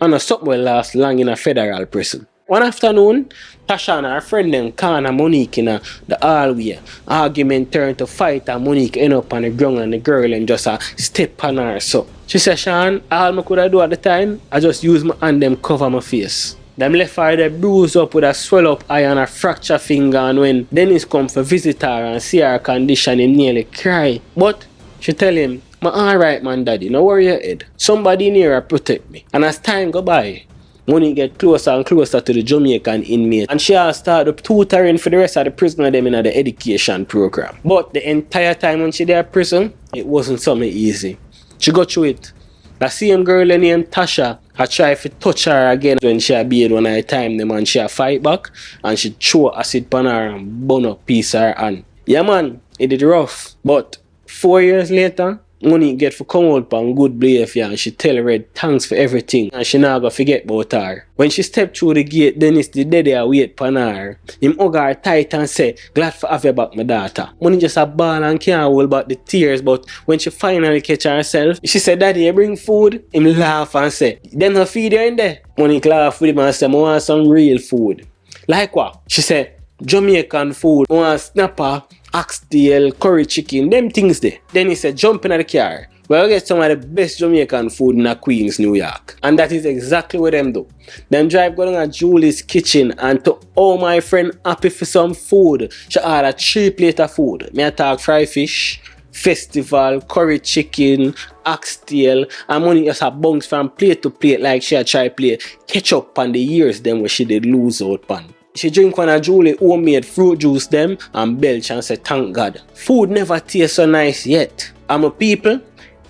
And a something will last long in a federal prison. One afternoon, Tasha and her friend them corner Monique in the hallway. Argument turned to fight and Monique end up on the ground and the girl and just step on her so. She said, Shawn, all I could do at the time, I just use my hand them cover my face. Them left her they bruise up with a swell up eye and a fracture finger, and when Dennis come for visit her and see her condition, he nearly cry. But she tell him, I'm alright man daddy, no worry your head. Somebody near her protect me. And as time go by, Monique get closer and closer to the Jamaican inmate and she has started tutoring for the rest of the prisoner them in the education program. But the entire time when she there at prison, it wasn't something easy. She got through it. The same girl named Tasha had tried to touch her again when she had been one of the time them and she had fight back and she threw acid on her and burn up piece of her hand. Yeah man, it did rough. But 4 years later, Monique get for come out on good behavior and she tell Red thanks for everything and she not gonna forget about her. When she step through the gate, Dennis the daddy wait for her. Him hug her tight and say, glad for have you back my daughter. Monique just a ball and can't hold back the tears, but when she finally catch herself, she said, daddy you bring food? Him laugh and say, them no feed you in there? Monique laugh with him and say, I want some real food. Like what? She said, Jamaican food, I want snapper, oxtail, curry chicken, them things there. Then he said, jump in the car. We'll get some of the best Jamaican food in Queens, New York. And that is exactly what them do. Them drive go down to Julie's kitchen and to all my friend happy for some food. She order 3 plates of food. Me talk fried fish, festival, curry chicken, oxtail, and Monique just a bounce from plate to plate like she a try play catch up on the years them where she did lose out pan. She drink one of Julie homemade fruit juice them and belch and say thank God. Food never tastes so nice yet. I'm a people,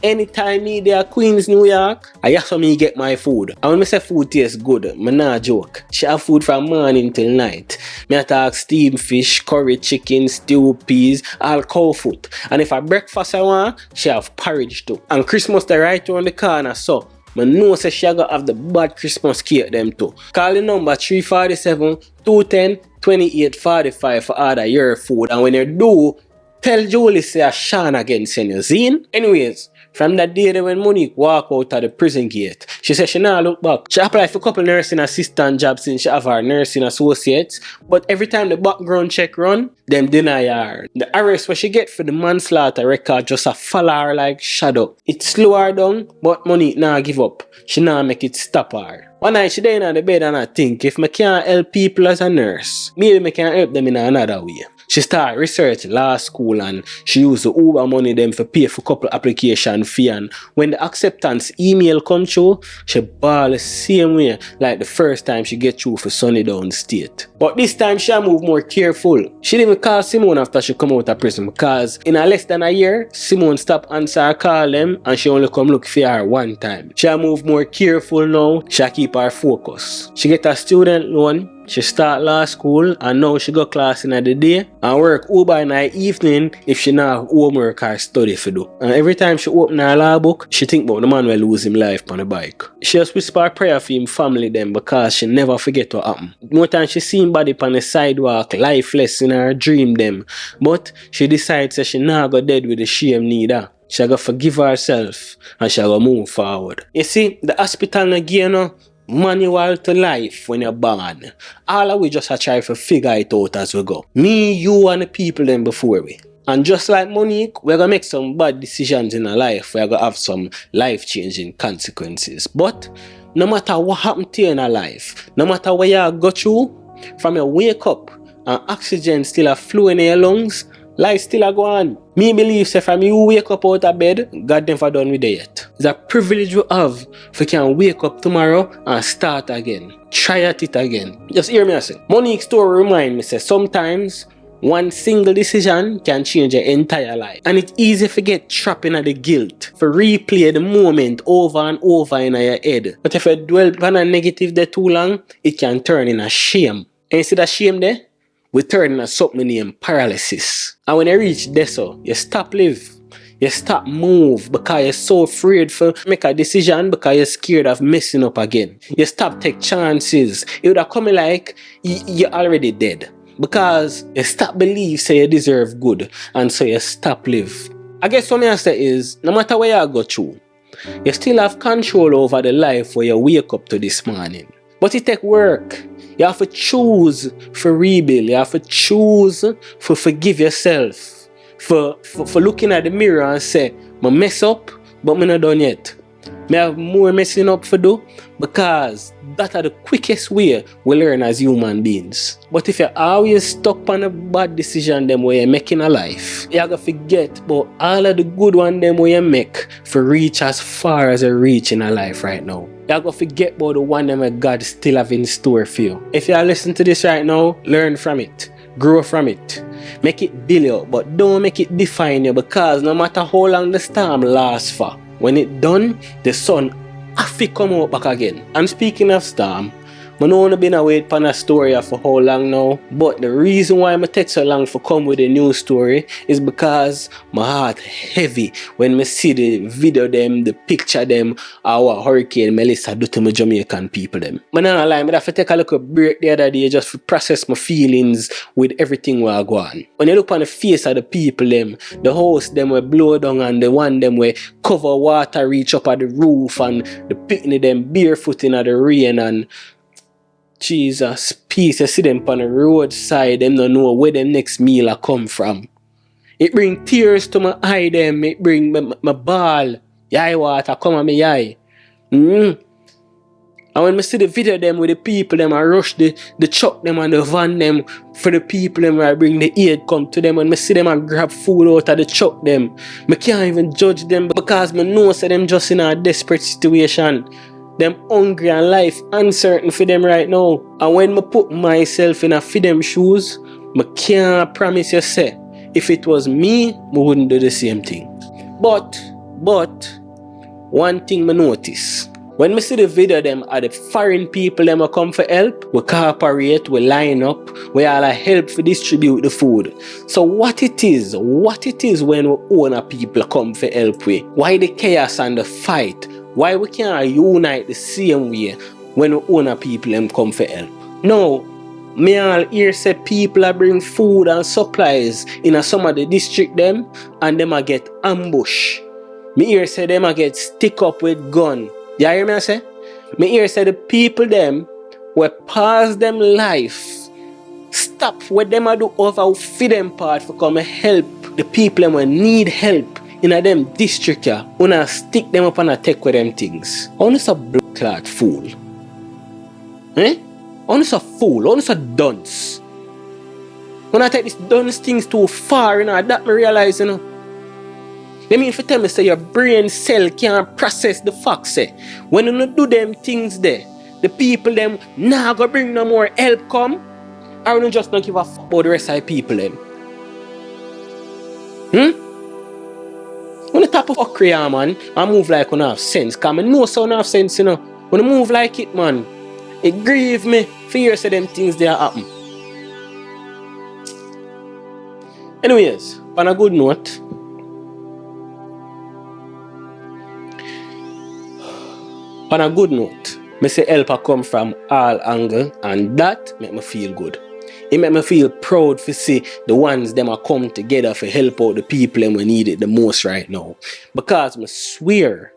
anytime me there Queens, New York, I ask me get my food. And when I say food tastes good, I not joke. She have food from morning till night. Me talk steamed fish, curry chicken, stew peas, all cow food. And if I breakfast I want, she have porridge too. And Christmas they right around the corner so. I know say she gonna have the bad Christmas cake them too. Call the number 347-210-2845 for order your food. And when you do, tell Julie say Shawn again send you seen. Anyways, from that day when Monique walk out of the prison gate, she said she not look back. She applied for a couple nursing assistant jobs since she have her nursing associates. But every time the background check run, them deny her. The arrest what she get for the manslaughter record just a follow her like shadow. It slow her down, but Monique nah give up. She nah make it stop her. One night she day in the bed and I think if I can't help people as a nurse, maybe I can help them in another way. She start research law school and she use the Uber money them for pay for couple application fee, and when the acceptance email come through, she ball the same way like the first time she get through for SUNY Downstate. But this time she move more careful. She didn't even call Simone after she come out of prison because in a less than a year, Simone stop answer her call them and she only come look for her one time. She move more careful now, she keep her focus. She get a student loan. She start law school and now she go class in the day and work Uber in the evening if she not have homework or study for do. And every time she open her law book, she think about the man will lose him life on the bike. She just whisper a prayer for him family them because she never forget what happened. More time she see him body on the sidewalk, lifeless in her dream them. But she decides that she not go dead with the shame neither. She gotta forgive herself and she gotta move forward. You see, the hospital no give no manual to life when you're born. All of we just try to figure it out as we go. Me, you, and the people then before we. And just like Monique, we're gonna make some bad decisions in our life. We're gonna have some life-changing consequences. But no matter what happened to you in our life, no matter where you go through, from your wake up and oxygen still a flowing in your lungs, life still a go on. Me believe say from you wake up out of bed, God never done with it yet. It's a privilege we have if we can wake up tomorrow and start again. Try at it again. Just hear me I say. Monique's story remind me say sometimes one single decision can change your entire life. And it's easy to get trapped in the guilt, for replay the moment over and over in your head. But if you dwell on a negative there too long, it can turn in a shame. And instead of shame there, we turn into something named paralysis. And when you reach there, so you stop live. You stop move because you're so afraid to make a decision because you're scared of messing up again. You stop take chances. It would have come like you're already dead. Because you stop believe say you deserve good and so you stop live. I guess what I say is, no matter where you go through, you still have control over the life where you wake up to this morning. But it take work. You have to choose for rebuild. You have to choose for forgive yourself. For looking at the mirror and say, I mess up, but I'm not done yet. I have more messing up to do because that are the quickest way we learn as human beings. But if you're always stuck on a bad decision them where you're making a life, you're going to forget about all of the good one them where you make for reach as far as you reach in a life right now. You're going to forget about the one them where God still have in store for you. If you listen to this right now, learn from it. Grow from it. Make it build you, but don't make it define you, because no matter how long the storm lasts for, when it done, the sun have to come out back again. And speaking of storm, I know I've been away for a story for how long now, but the reason why I take so long for come with a new story is because my heart heavy when I see the video them, the picture them, our Hurricane Melissa do to my Jamaican people them. But not lie, I have to take a little break the other day just to process my feelings with everything where I go on. When you look on the face of the people them, the house them will blow down and the one them will cover water reach up at the roof and the picnic them barefoot in the rain and Jesus, peace, you see them on the roadside, them don't know where them next meal come from. It bring tears to my eye them, it bring my ball, eye water come on my eye. And when I see the video them with the people them, I rush the truck them and the van them for the people them where I bring the aid come to them and I see them and grab food out of the truck them. I can't even judge them because I know say them just in a desperate situation. Them hungry and life uncertain for them right now. And when I put myself in a for them shoes, I can't promise you say, if it was me, I wouldn't do the same thing. But, one thing I notice. When I see the video them are the foreign people them come for help, we cooperate, we line up, we all help to distribute the food. So what it is when we own people come for help with? Why the chaos and the fight? Why we can't unite the same way when we own people them come for help? No, me all hear say people are bring food and supplies in some of the district them and them a get ambush. Me hear say them a get stick up with gun. You hear me I say? Me hear say the people them will pause them life, stop what them a do over feed them part for come help the people them will need help. In a them district ya, wanna stick them up and take with them things. Only a blood clot fool. Only a fool, only a dunce. When I take these dunce things too far, that me realize, They mean if you tell me say your brain cell can't process the facts, when you do them things there, the people them nah go bring no more help come, or you just not give a fuck about the rest of the people them. When the type of fuckery, man, I move like you have sense. Because I know so you have sense, When I move like it, man, it grieve me for years of them things that happen. Anyways, on a good note, I say help come from all angles, and that make me feel good. It make me feel proud to see the ones them are come together to help out the people and we need it the most right now. Because I swear,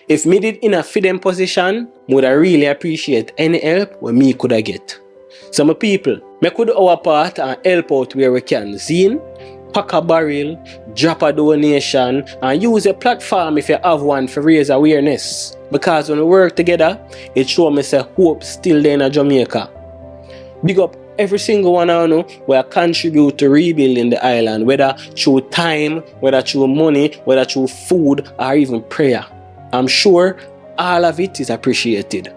if me did in a fit them position, would I really appreciate any help where me could I get. So my people, me could do our part and help out where we can. Zine, pack a barrel, drop a donation, and use a platform if you have one for raise awareness. Because when we work together, it shows me say hope still there in Jamaica. Big up every single one I know where I contribute to rebuilding the island, whether through time, whether through money, whether through food, or even prayer. I'm sure all of it is appreciated.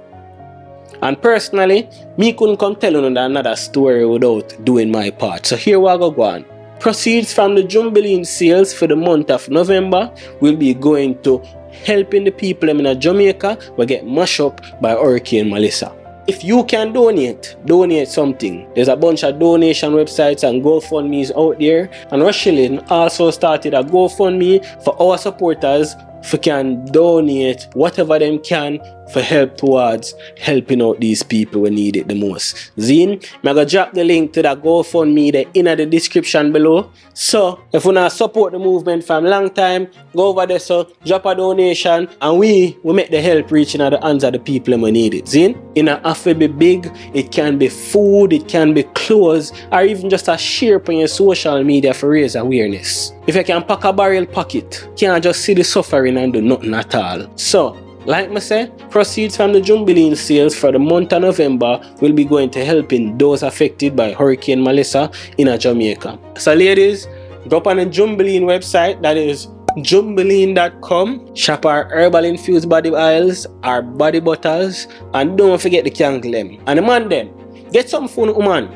And personally, me couldn't come telling another story without doing my part. So here we go on. Proceeds from the Jumbileen sales for the month of November will be going to helping the people in Jamaica who get mashed up by Hurricane Melissa. If you can donate something. There's a bunch of donation websites and GoFundMes out there. And Rochielin also started a GoFundMe for our supporters who can donate whatever them can for help towards helping out these people who need it the most. Zine, I'm going to drop the link to that GoFundMe there in the description below. So, if you want to support the movement from a long time, go over there, so drop a donation and we make the help reach in the hands of the people who need it. Zine, it doesn't have to be big, it can be food, it can be clothes, or even just a share on your social media for raise awareness. If you can pack a barrel pocket, you can't just see the suffering and do nothing at all. So, like I said, proceeds from the Jumbileen sales for the month of November will be going to helping those affected by Hurricane Melissa in Jamaica. So ladies, go up on the Jumbileen website, that is Jumbileen.com. Shop our Herbal Infused body oils, our body butters, and don't forget the candle them. And the man them, get something for the woman.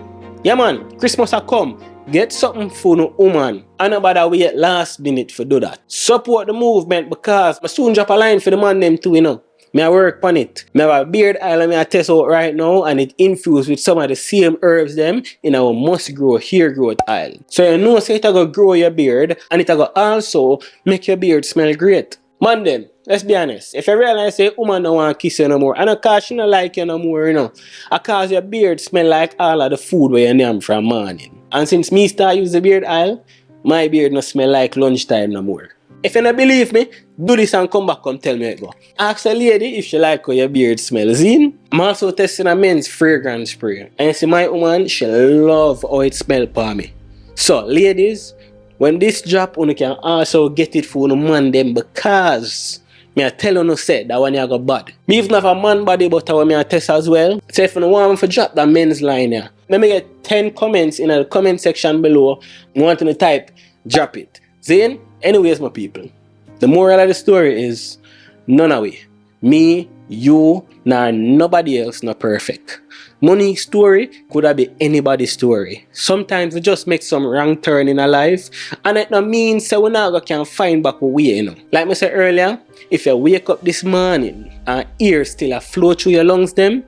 Yeah man, Christmas has come. Get something for no woman. And nobody wait last minute for do that. Support the movement because I soon drop a line for the man them too, you know. Me I work on it. Me have a beard oil me I test out right now and it infused with some of the same herbs them in our must grow hair growth oil. So you know say it go grow your beard and it go also make your beard smell great. Man them, let's be honest. If you realize say woman don't want to kiss you no more, and of course she don't like you no more, you know. Because your beard smell like all of the food where you name from morning. And since me start use the beard oil, my beard no smell like lunchtime no more. If you don't believe me, do this and come back and tell me it go. Ask a lady if she like how your beard smells in. I'm also testing a men's fragrance spray. And you see my woman, she love how it smells for me. So ladies, when this drop, you can also get it for the man them because me I tell you say that one you go bad. Me even have a man body butter when me I test as well. So if you want me to drop that men's line here, let me get 10 comments in the comment section below. You want to type, drop it. Then, anyways my people, the moral of the story is none of we. Me, you, nor nobody else not perfect. Monique's story could have been anybody's story. Sometimes we just make some wrong turn in our life and it not means so we now can find back a way, you know. Like I said earlier, if you wake up this morning and air still a flow through your lungs them,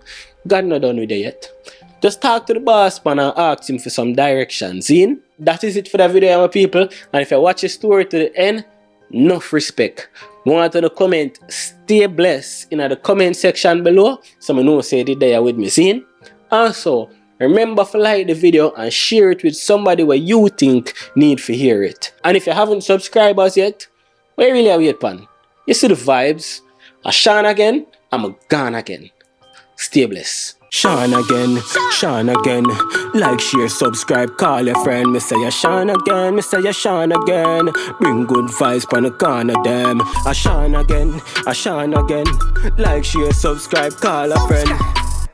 God not done with you yet. Just talk to the boss man and ask him for some directions. See? That is it for the video, my people. And if you watch the story to the end, enough respect. Want to comment, stay blessed in the comment section below. So I know say it there with me. See? Also, remember to like the video and share it with somebody where you think need to hear it. And if you haven't subscribed us yet, where really are we at, pan? You see the vibes. I'm Shawn again, I'm gone again. Stay blessed. Shawn again. Like, share, subscribe, call your friend. Me say Shawn again. Bring good vibes pon the corner them. Shawn again. Like, share, subscribe, call a friend.